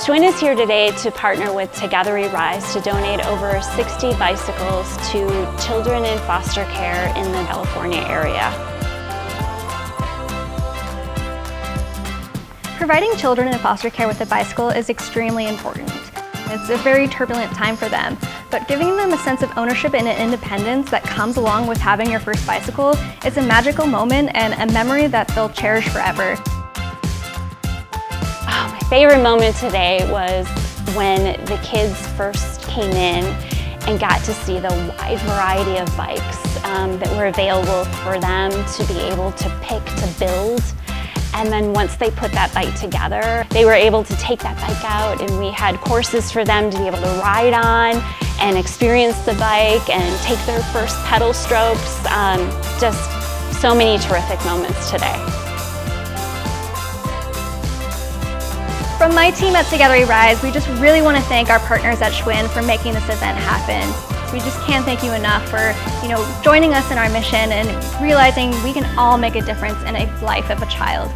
Schwinn is here today to partner with Together We Rise to donate over 60 bicycles to children in foster care in the California area. Providing children in foster care with a bicycle is extremely important. It's a very turbulent time for them, but giving them a sense of ownership and independence that comes along with having your first bicycle is a magical moment and a memory that they'll cherish forever. Oh, my favorite moment today was when the kids first came in and got to see the wide variety of bikes that were available for them to be able to pick to build. And then once they put that bike together, they were able to take that bike out, and we had courses for them to be able to ride on and experience the bike and take their first pedal strokes. Just so many terrific moments today. From my team at Together We Rise, we just really want to thank our partners at Schwinn for making this event happen. We just can't thank you enough for, joining us in our mission and realizing we can all make a difference in the life of a child.